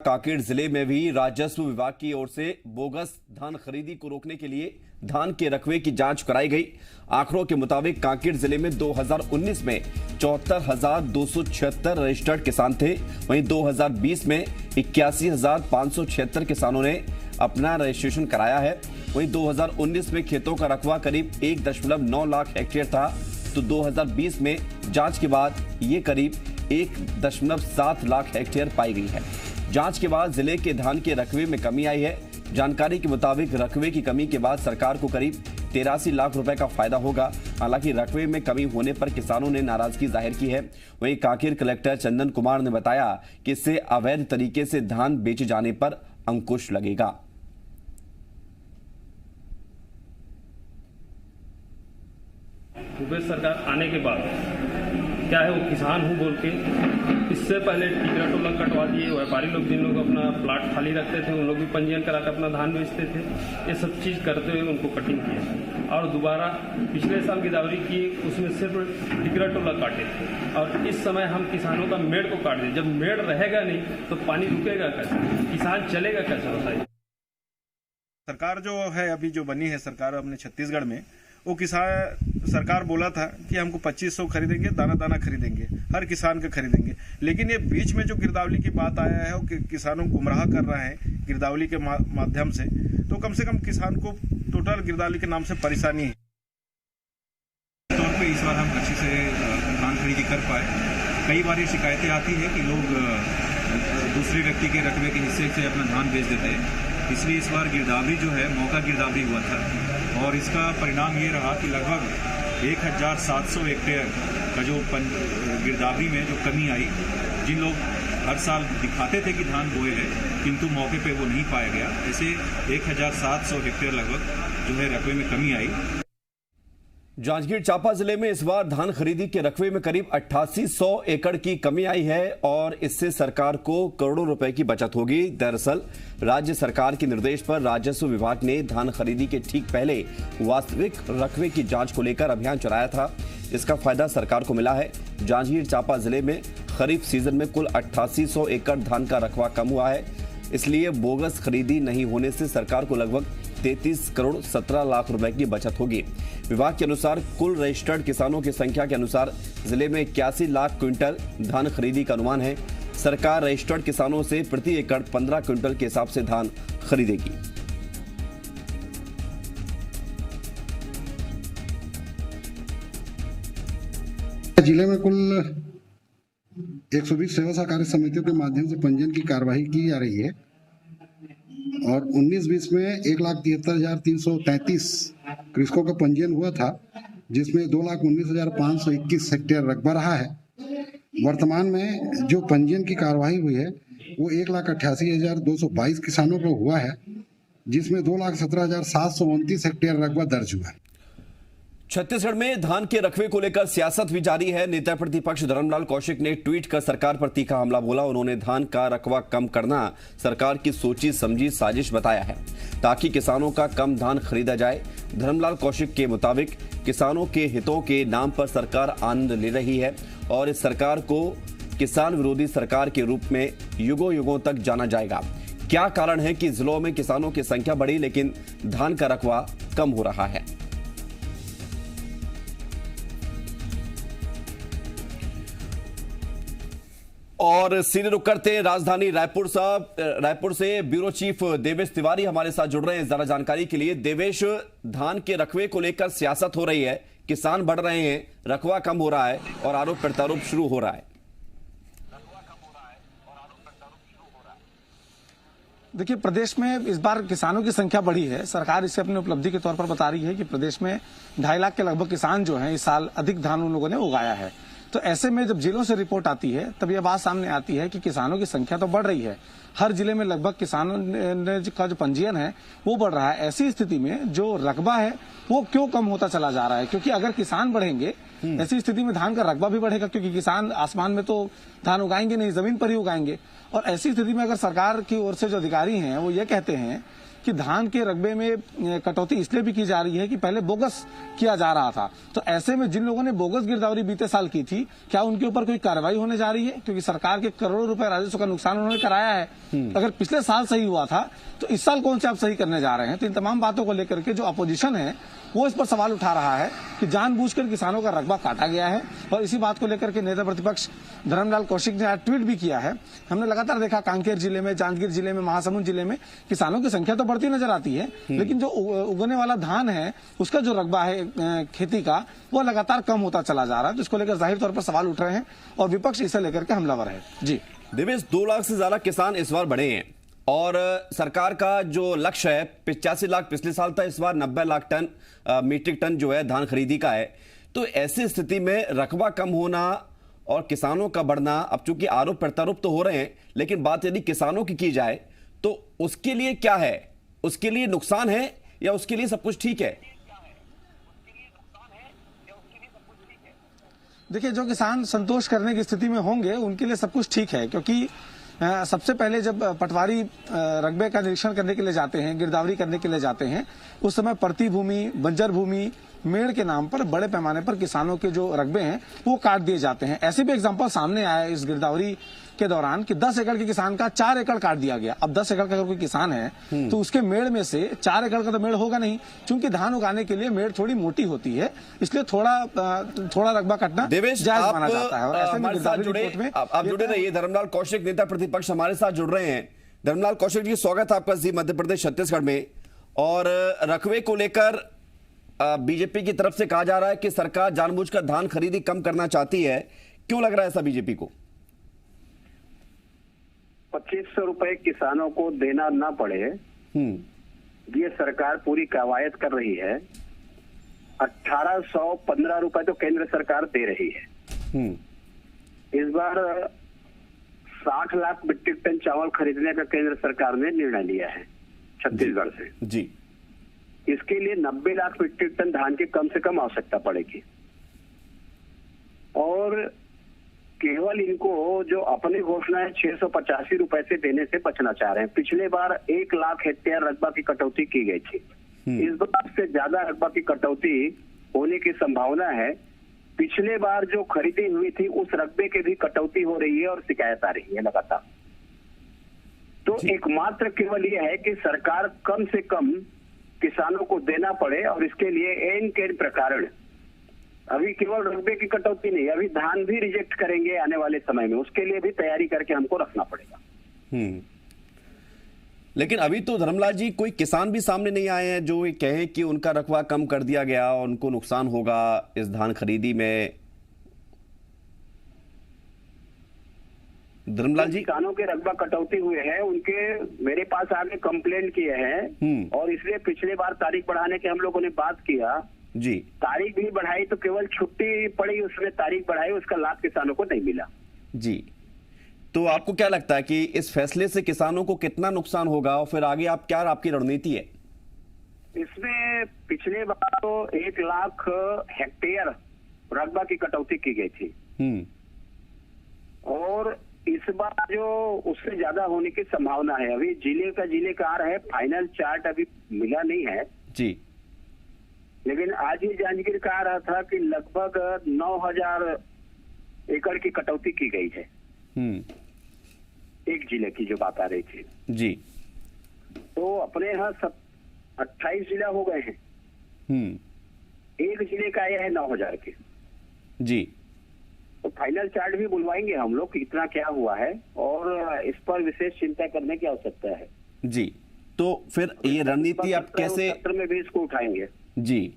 कांकेर जिले में भी राजस्व विभाग की ओर से बोगस धान खरीदी को रोकने के लिए धान के रकबे की जांच कराई गई। आंकड़ों के मुताबिक कांकेर जिले में 2019 में 74,276 रजिस्टर्ड किसान थे। वहीं 2020 में 81,576 किसानों ने अपना रजिस्ट्रेशन कराया है। वहीं 2019 में खेतों का रकबा करीब 1.9 लाख हेक्टेयर था, तो 2020 में जांच के बाद ये करीब 1.7 लाख हेक्टेयर पाई गई है। जांच के बाद जिले के धान के रकबे में कमी आई है। जानकारी के मुताबिक रकबे की कमी के बाद सरकार को करीब 83 लाख रुपए का फायदा होगा। हालांकि रकबे में कमी होने पर किसानों ने नाराजगी जाहिर की है। वहीं कांकेर कलेक्टर चंदन कुमार ने बताया कि इससे अवैध तरीके से धान बेचे जाने पर अंकुश लगेगा। भूपेश सरकार आने के बाद क्या है, वो किसान हूँ बोल के इससे पहले टिकरा टोला कटवा दिए। व्यापारी लोग जिन लोग अपना प्लाट खाली रखते थे उन लोग भी पंजीयन करा कर अपना धान बेचते थे। ये सब चीज़ करते हुए उनको कटिंग किया और दोबारा पिछले साल गिरदावरी की, उसमें सिर्फ टिकरा टोला काटे थे। और इस समय हम किसानों का मेड़ को काट दें। जब मेड़ रहेगा नहीं तो पानी रुकेगा कैसे, किसान चलेगा कैसे, बताइए। सरकार जो है अभी जो बनी है सरकार अपने छत्तीसगढ़ में, वो किसान सरकार बोला था कि हमको 2500 खरीदेंगे, दाना दाना खरीदेंगे, हर किसान का खरीदेंगे। लेकिन ये बीच में जो गिरदावरी की बात आया है वो किसानों को गुमराह कर रहा है गिरदावरी के माध्यम से, तो कम से कम किसान को टोटल गिरदावरी के नाम से परेशानी है। तौर पे इस बार हम अच्छे से धान खरीदी कर पाए। कई बार ये शिकायतें आती है कि लोग दूसरे व्यक्ति के रकबे के हिस्से से अपना धान बेच देते हैं, इसलिए इस बार गिरदावरी जो है मौका गिरदावरी हुआ था और इसका परिणाम ये रहा कि लगभग 1,700 हेक्टेयर का जो गिरदावरी में जो कमी आई, जिन लोग हर साल दिखाते थे कि धान बोए हैं किंतु मौके पे वो नहीं पाया गया, ऐसे 1,700 हेक्टेयर लगभग जो है रकबे में कमी आई। जांजगीर चांपा जिले में इस बार धान खरीदी के रकबे में करीब 8800 एकड़ की कमी आई है और इससे सरकार को करोड़ों रुपए की बचत होगी। दरअसल राज्य सरकार के निर्देश पर राजस्व विभाग ने धान खरीदी के ठीक पहले वास्तविक रकबे की जांच को लेकर अभियान चलाया था। इसका फायदा सरकार को मिला है। जांजगीर चांपा जिले में खरीफ सीजन में कुल 8800 एकड़ धान का रकबा कम हुआ है, इसलिए बोगस खरीदी नहीं होने से सरकार को लगभग 33 करोड़ 17 लाख रुपए की बचत होगी। विभाग के अनुसार कुल रजिस्टर्ड किसानों की संख्या के अनुसार जिले में 81 लाख क्विंटल धान खरीदी का अनुमान है। सरकार रजिस्टर्ड किसानों से प्रति एकड़ 15 क्विंटल के हिसाब से धान खरीदेगी। जिले में कुल 120 सेवा सहकारी समितियों के माध्यम से पंजीयन की कार्यवाही की जा रही है और 19-20 में 1,73,333 कृषकों का पंजीयन हुआ था, जिसमें 2,19,521 हेक्टेयर रकबा रहा है। वर्तमान में जो पंजीयन की कार्यवाही हुई है वो 1,88,222 किसानों को हुआ है, जिसमें 2,17,729 हेक्टेयर रकबा दर्ज हुआ है। छत्तीसगढ़ में धान के रकबे को लेकर सियासत भी जारी है। नेता प्रतिपक्ष धर्मलाल कौशिक ने ट्वीट कर सरकार पर तीखा हमला बोला। उन्होंने धान का रकबा कम करना सरकार की सोची समझी साजिश बताया है ताकि किसानों का कम धान खरीदा जाए। धर्मलाल कौशिक के मुताबिक किसानों के हितों के नाम पर सरकार आनंद ले रही है और इस सरकार को किसान विरोधी सरकार के रूप में युगों युगों तक जाना जाएगा। क्या कारण है कि जिलों में किसानों की संख्या बढ़ी लेकिन धान का रकबा कम हो रहा है? और सीधे रुक करते हैं राजधानी रायपुर से ब्यूरो चीफ देवेश तिवारी हमारे साथ जुड़ रहे हैं ज्यादा जानकारी के लिए। देवेश, धान के रकबे को लेकर सियासत हो रही है, किसान बढ़ रहे हैं, रकबा कम हो रहा है और आरोप प्रत्यारोप शुरू हो रहा है। देखिए, प्रदेश में इस बार किसानों की संख्या बढ़ी है। सरकार इसे अपनी उपलब्धि के तौर पर बता रही है कि प्रदेश में 2.5 लाख के लगभग किसान जो हैं इस साल अधिक धान उन लोगों ने उगाया है। तो ऐसे में जब जिलों से रिपोर्ट आती है तब यह बात सामने आती है कि किसानों की संख्या तो बढ़ रही है, हर जिले में लगभग किसानों का जो पंजीयन है वो बढ़ रहा है। ऐसी स्थिति में जो रकबा है वो क्यों कम होता चला जा रहा है? क्योंकि अगर किसान बढ़ेंगे ऐसी स्थिति में धान का रकबा भी बढ़ेगा, क्योंकि किसान आसमान में तो धान उगाएंगे नहीं, जमीन पर ही उगाएंगे। और ऐसी स्थिति में अगर सरकार की ओर से जो अधिकारी हैं वो ये कहते हैं कि धान के रकबे में कटौती इसलिए भी की जा रही है कि पहले बोगस किया जा रहा था, तो ऐसे में जिन लोगों ने बोगस गिरदावरी बीते साल की थी, क्या उनके ऊपर कोई कार्रवाई होने जा रही है? क्योंकि सरकार के करोड़ों रुपए राजस्व का नुकसान उन्होंने कराया है। अगर पिछले साल सही हुआ था तो इस साल कौन से आप सही करने जा रहे हैं? तो इन तमाम बातों को लेकर के जो अपोजिशन है वो इस पर सवाल उठा रहा है कि जानबूझकर किसानों का रकबा काटा गया है। और इसी बात को लेकर के नेता प्रतिपक्ष धर्मलाल कौशिक ने आज ट्वीट भी किया है। हमने लगातार देखा कांकेर जिले में, जांजगीर जिले में, महासमुंद जिले में किसानों की संख्या तो बढ़ती नजर आती है, लेकिन जो उगने वाला धान है उसका जो रकबा है खेती का वो लगातार कम होता चला जा रहा है। तो इसको लेकर जाहिर तौर पर सवाल उठ रहे हैं और विपक्ष इसे लेकर के हमलावर है। जी देवेश, 2 लाख से ज्यादा किसान इस बार बढ़े हैं और सरकार का जो लक्ष्य है 85 लाख पिछले साल था, इस बार 90 लाख टन मीट्रिक टन जो है धान खरीदी का है। तो ऐसी स्थिति में रकबा कम होना और किसानों का बढ़ना, अब चूंकि आरोप प्रत्यारोप तो हो रहे हैं, लेकिन बात यदि किसानों की जाए तो उसके लिए क्या है? उसके लिए नुकसान है या उसके लिए सब कुछ ठीक है? देखिए, जो किसान संतोष करने की स्थिति में होंगे उनके लिए सब कुछ ठीक है, क्योंकि सबसे पहले जब पटवारी रकबे का निरीक्षण करने के लिए जाते हैं, गिरदावरी करने के लिए जाते हैं, उस समय परती भूमि, बंजर भूमि, मेड़ के नाम पर बड़े पैमाने पर किसानों के जो रकबे हैं वो काट दिए जाते हैं। ऐसे भी एग्जांपल सामने आया इस गिरदावरी के दौरान कि 10 एकड़ के किसान का 4 एकड़ काट दिया गया। अब 10 एकड़ का अगर कोई किसान है तो उसके मेड़ में से 4 एकड़ का तो मेड़ होगा नहीं, क्योंकि धान उगाने के लिए मेड़ थोड़ी मोटी होती है, इसलिए थोड़ा रकबा काटना जायज माना जाता है। और ऐसे में आप जुड़े रहिए। धर्मलाल कौशिक, नेता प्रतिपक्ष, हमारे साथ जुड़ रहे हैं। धर्मलाल कौशिक जी, स्वागत है आपका जी मध्य प्रदेश छत्तीसगढ़ में। और रकबे को लेकर बीजेपी की तरफ से कहा जा रहा है कि सरकार जानबूझकर धान खरीदी कम करना चाहती है। क्यों लग रहा है ऐसा बीजेपी को? 2500 रुपए किसानों को देना ना पड़े, ये सरकार पूरी कवायद कर रही है। 1815 रुपए तो केंद्र सरकार दे रही है। इस बार 60 लाख मीट्रिक टन चावल खरीदने का केंद्र सरकार ने निर्णय लिया है छत्तीसगढ़ से। जी, इसके लिए 90 लाख मीट्रिक टन धान की कम से कम आवश्यकता पड़ेगी। और केवल इनको जो अपनी घोषणा है 685 रुपए से देने से बचना चाह रहे हैं। पिछले बार 1 लाख हेक्टेयर रकबा की कटौती की गई थी, इस बार से ज्यादा रकबा की कटौती होने की संभावना है। पिछले बार जो खरीदी हुई थी उस रकबे के भी कटौती हो रही है और शिकायत आ रही है लगातार। तो एकमात्र केवल ये है कि सरकार कम से कम किसानों को देना पड़े, और इसके लिए एन के प्रकार अभी केवल रकबे की कटौती नहीं, अभी धान भी रिजेक्ट करेंगे आने वाले समय में, उसके लिए भी तैयारी करके हमको रखना पड़ेगा। लेकिन अभी तो धर्मलाल जी कोई किसान भी सामने नहीं आए हैं जो ये कहें कि उनका रकबा कम कर दिया गया और उनको नुकसान होगा इस धान खरीदी में। धर्मलाल जी, किसानों के रकबा कटौती हुए हैं, उनके मेरे पास आगे कंप्लेंट किए हैं और इसलिए पिछले बार तारीख बढ़ाने के हम लोगों ने बात किया जी। तारीख भी बढ़ाई तो केवल छुट्टी पड़ी, उसमें तारीख बढ़ाई, उसका लाभ किसानों को नहीं मिला। जी, तो आपको क्या लगता है कि इस फैसले से किसानों को कितना नुकसान होगा और फिर आगे आपकी रणनीति है इसमें? पिछले बार तो 1 लाख हेक्टेयर रकबा की कटौती की गई थी और इस बार जो उससे ज्यादा होने की संभावना है। अभी जिलेकार है, फाइनल चार्ट अभी मिला नहीं है जी, लेकिन आज ही जांजगीर का आ रहा था कि लगभग 9000 एकड़ की कटौती की गई है। एक जिले की जो बात आ रही थी जी, तो अपने यहाँ सब 28 जिला हो गए हैं। एक जिले का आया है 9000 के जी। तो फाइनल चार्ट भी बुलवाएंगे हम लोग कि इतना क्या हुआ है और इस पर विशेष चिंता करने की आवश्यकता है जी। तो फिर ये रणनीति आप कैसे में भी इसको उठाएंगे जी?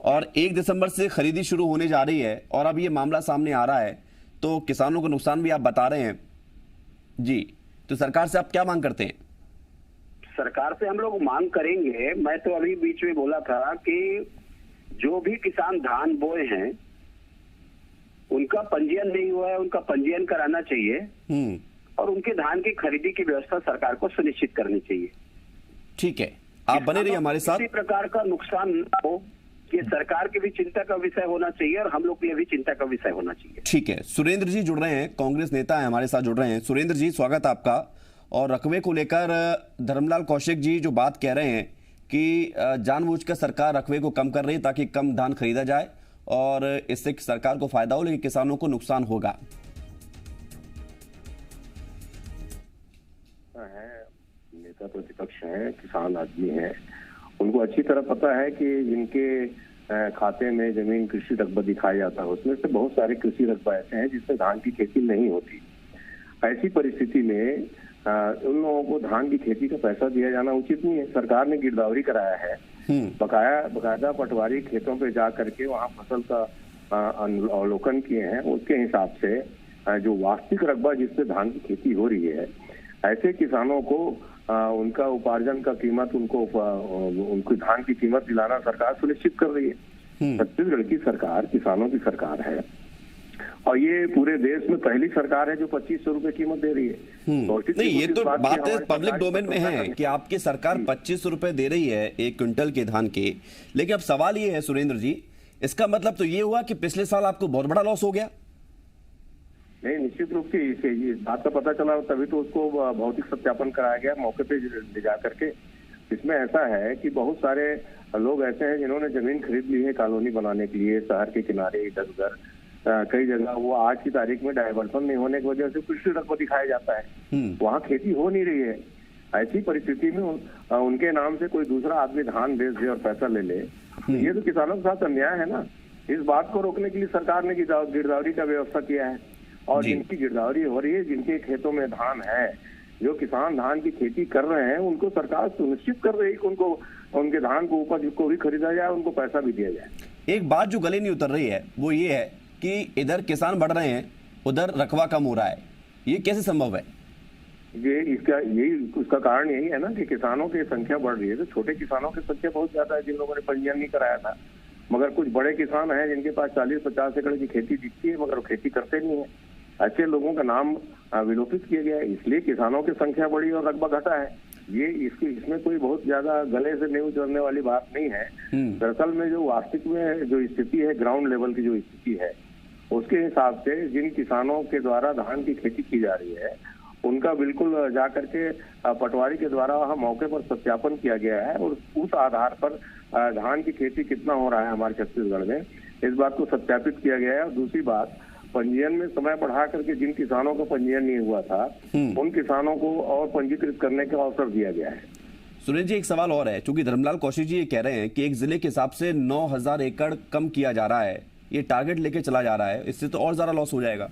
और 1 दिसंबर से खरीदी शुरू होने जा रही है और अब ये मामला सामने आ रहा है तो किसानों को नुकसान भी आप बता रहे हैं जी, तो सरकार से आप क्या मांग करते हैं? सरकार से हम लोग मांग करेंगे, मैं तो अभी बीच में बोला था कि जो भी किसान धान बोए हैं उनका पंजीयन नहीं हुआ है, उनका पंजीयन कराना चाहिए और उनके धान की खरीदी की व्यवस्था सरकार को सुनिश्चित करनी चाहिए। ठीक है, आप बने रहिए हमारे साथ। किसी प्रकार का नुकसान न हो, ये सरकार की भी चिंता का विषय होना चाहिए और हम लोग के लिए भी चिंता का विषय होना चाहिए। ठीक है, सुरेंद्र जी जुड़ रहे हैं, कांग्रेस नेता है, हमारे साथ जुड़ रहे हैं। सुरेंद्र जी, स्वागत आपका। और रकबे को लेकर धर्मलाल कौशिक जी जो बात कह रहे हैं कि जानबूझकर सरकार रकबे को कम कर रही है ताकि कम धान खरीदा जाए और इससे सरकार को फायदा हो लेकिन किसानों को नुकसान होगा। नेता प्रतिपक्ष हैं, किसान आदमी हैं, उनको अच्छी तरह पता है कि जिनके खाते में जमीन कृषि रकबा दिखाया जाता है उसमें से बहुत सारे कृषि रकबा ऐसे हैं जिसमें धान की खेती नहीं होती। ऐसी परिस्थिति में उन लोगों को धान की खेती का पैसा दिया जाना उचित नहीं है। सरकार ने गिरदावरी कराया है, बकायदा पटवारी खेतों पे जा करके वहाँ फसल का अवलोकन किए हैं। उसके हिसाब से जो वास्तविक रकबा जिससे धान की खेती हो रही है, ऐसे किसानों को उनका उपार्जन का कीमत उनको धान की कीमत दिलाना सरकार सुनिश्चित कर रही है। छत्तीसगढ़ की सरकार किसानों की सरकार है और ये पूरे देश में पहली सरकार है जो 2500 रुपए कीमत दे रही है। नहीं, ये तो बात है पब्लिक डोमेन में है कि आपकी सरकार 2500 रुपए दे रही है एक क्विंटल के धान के। लेकिन अब सवाल ये है सुरेंद्र जी, इसका मतलब तो ये हुआ कि पिछले साल आपको बहुत बड़ा लॉस हो गया? नहीं, निश्चित रूप से इस बात का पता चला तभी तो उसको भौतिक सत्यापन कराया गया मौके पे ले जा करके। इसमें ऐसा है कि बहुत सारे लोग ऐसे हैं जिन्होंने जमीन खरीद ली है कॉलोनी बनाने के लिए, शहर के किनारे इधर उधर कई जगह। वो आज की तारीख में डायवर्सन नहीं होने की वजह से कृषि रकबा दिखाया जाता है, वहाँ खेती हो नहीं रही है। ऐसी परिस्थिति में उनके नाम से कोई दूसरा आदमी धान बेच दे और पैसा ले ले, ये तो किसानों के साथ अन्याय है ना। इस बात को रोकने के लिए सरकार ने गिरदावरी का व्यवस्था किया है और जिनकी गिरदावरी हो रही है, जिनके खेतों में धान है, जो किसान धान की खेती कर रहे हैं, उनको सरकार सुनिश्चित कर रही है कि उनको उनके धान को उपज को भी खरीदा जाए, उनको पैसा भी दिया जाए। एक बात जो गले नहीं उतर रही है वो ये है कि इधर किसान बढ़ रहे हैं, उधर रकबा कम हो रहा है। ये कैसे संभव है? उसका कारण यही है ना कि किसानों की संख्या बढ़ रही है। तो छोटे किसानों की संख्या बहुत ज्यादा है जिन लोगों ने पंजीयन नहीं कराया था, मगर कुछ बड़े किसान हैं जिनके पास 40-50 एकड़ की खेती दिखती है मगर वो खेती करते नहीं है। ऐसे लोगों का नाम विलोपित किया गया है, इसलिए किसानों की संख्या बढ़ी और रकबा घटा है। ये इसमें कोई बहुत ज्यादा गले से नहीं उतरने वाली बात नहीं है। दरअसल में जो वास्तविक में जो स्थिति है, ग्राउंड लेवल की जो स्थिति है, उसके हिसाब से जिन किसानों के द्वारा धान की खेती की जा रही है उनका बिल्कुल जा करके पटवारी के द्वारा वहाँ मौके पर सत्यापन किया गया है और उस आधार पर धान की खेती कितना हो रहा है हमारे छत्तीसगढ़ में, इस बात को सत्यापित किया गया है। और दूसरी बात, पंजीयन में समय बढ़ा करके जिन किसानों का पंजीयन नहीं हुआ था उन किसानों को और पंजीकृत करने का अवसर दिया गया है। सुरेंद्र जी, एक सवाल और है, क्योंकि धर्मलाल कौशिक जी ये कह रहे हैं कि एक जिले के हिसाब से 9000 एकड़ कम किया जा रहा है, ये टारगेट लेके चला जा रहा है, इससे तो और ज्यादा लॉस हो जाएगा।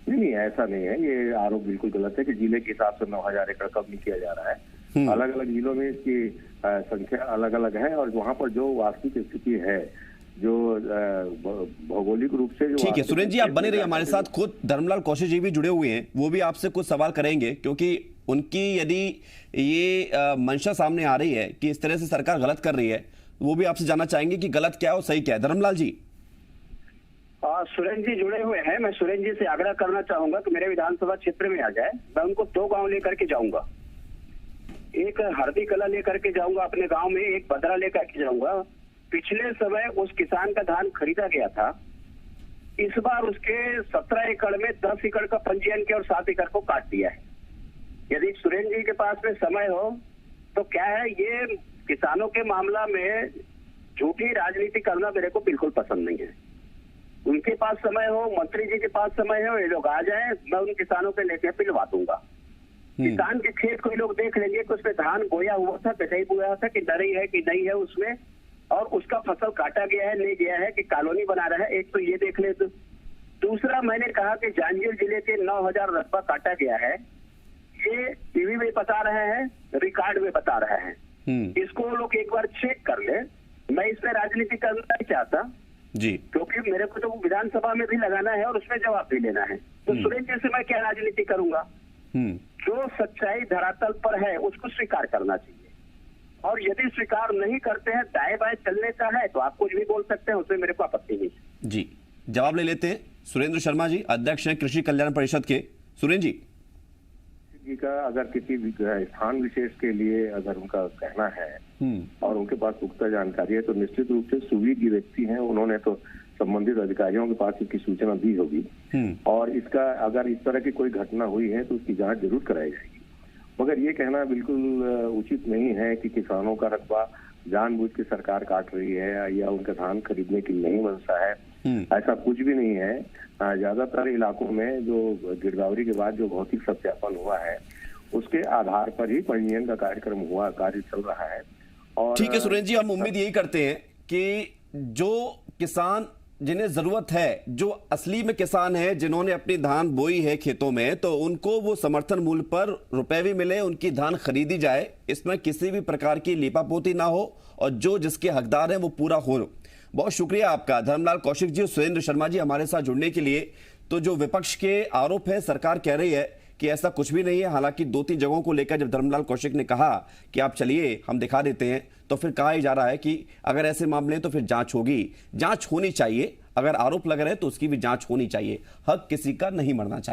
नहीं, ऐसा नहीं है, ये आरोप बिल्कुल गलत है कि जिले के हिसाब से 9000 एकड़ कम नहीं किया जा रहा है। अलग अलग जिलों में इसकी संख्या अलग अलग है और वहाँ पर जो वास्तविक स्थिति है, जो भौगोलिक रूप से जो। ठीक है सुरेंद्र जी, आप बने रहिए हमारे साथ। खुद धर्मलाल कौशिक जी भी जुड़े हुए हैं, वो भी आपसे कुछ सवाल करेंगे क्योंकि उनकी यदि ये मंशा सामने आ रही है कि इस तरह से सरकार गलत कर रही है, वो भी आपसे जानना चाहेंगे कि गलत क्या है और सही क्या है। धर्मलाल जी। सुरेंद्र जी जुड़े हुए हैं, मैं सुरेंद्र जी से आग्रह करना चाहूंगा कि मेरे विधानसभा क्षेत्र में आ जाए। मैं उनको 2 गांव लेकर के जाऊंगा, एक हरदी कला लेकर के जाऊंगा अपने गांव में, एक बदरा लेकर के जाऊंगा। पिछले समय उस किसान का धान खरीदा गया था, इस बार उसके 17 एकड़ में 10 एकड़ का पंजीयन किया और 7 एकड़ को काट दिया है। यदि सुरेंद्र जी के पास में समय हो तो क्या है, ये किसानों के मामला में झूठी राजनीति करना मेरे को बिल्कुल पसंद नहीं है। उनके पास समय हो, मंत्री जी के पास समय हो, ये लोग आ जाएं, मैं उन किसानों पे लेके पिलवा दूंगा। किसान के खेत को लोग देख लेंगे कि उसमें धान बोया हुआ था, नहीं बोया था, कि नरी है कि नहीं है उसमें, और उसका फसल काटा गया है नहीं गया है, कि कॉलोनी बना रहा है, एक तो ये देख ले। दूसरा, मैंने कहा कि जांजगीर जिले के 9000 रकबा काटा गया है, ये टीवी में बता रहे हैं, रिकॉर्ड में बता रहे हैं। इसको लोग एक बार चेक कर ले। मैं इसमें राजनीति करना नहीं चाहता जी, क्योंकि मेरे को तो विधानसभा में भी लगाना है और उसमें जवाब भी लेना है। तो सुरेंद्र जी से मैं क्या राजनीति करूंगा? जो सच्चाई धरातल पर है उसको स्वीकार करना चाहिए, और यदि स्वीकार नहीं करते हैं, दाएं बाएं चलने का है, तो आप कुछ भी बोल सकते हैं, उसमें मेरे को आपत्ति नहीं। जी, जवाब ले लेते हैं। सुरेंद्र शर्मा जी, अध्यक्ष हैं कृषि कल्याण परिषद के। सुरेंद्र जी। जी का अगर किसी स्थान विशेष के लिए अगर उनका कहना है और उनके पास पुख्ता जानकारी है तो निश्चित रूप से सुविज्ञ व्यक्ति हैं, उन्होंने तो संबंधित अधिकारियों के पास इसकी सूचना दी होगी और इसका अगर इस तरह की कोई घटना हुई है तो उसकी जांच जरूर कराई जाएगी। मगर ये कहना बिल्कुल उचित नहीं है कि किसानों का रकबा जानबूझ के सरकार काट रही है या उनका धान खरीदने की नहीं मंशा है, ऐसा कुछ भी नहीं है। ज्यादातर इलाकों में जो गिरदावरी के बाद जो भौतिक सत्यापन हुआ है उसके आधार पर ही पंजीयन का कार्य चल रहा है। और ठीक है सुरेंद्र जी, हम उम्मीद यही करते हैं कि जो किसान जिन्हें जरूरत है, जो असली में किसान है, जिन्होंने अपनी धान बोई है खेतों में, तो उनको वो समर्थन मूल्य पर रुपए भी मिले, उनकी धान खरीदी जाए, इसमें किसी भी प्रकार की लीपापोती ना हो और जो जिसके हकदार हैं वो पूरा हो। बहुत शुक्रिया आपका धर्मलाल कौशिक जी, सुरेंद्र शर्मा जी हमारे साथ जुड़ने के लिए। तो जो विपक्ष के आरोप है, सरकार कह रही है कि ऐसा कुछ भी नहीं है। हालांकि 2-3 जगहों को लेकर जब धर्मलाल कौशिक ने कहा कि आप चलिए हम दिखा देते हैं, तो फिर कहा जा रहा है कि अगर ऐसे मामले हैं तो फिर जांच होगी, जांच होनी चाहिए। अगर आरोप लग रहे हैं तो उसकी भी जांच होनी चाहिए। हक किसी का नहीं मरना चाहिए।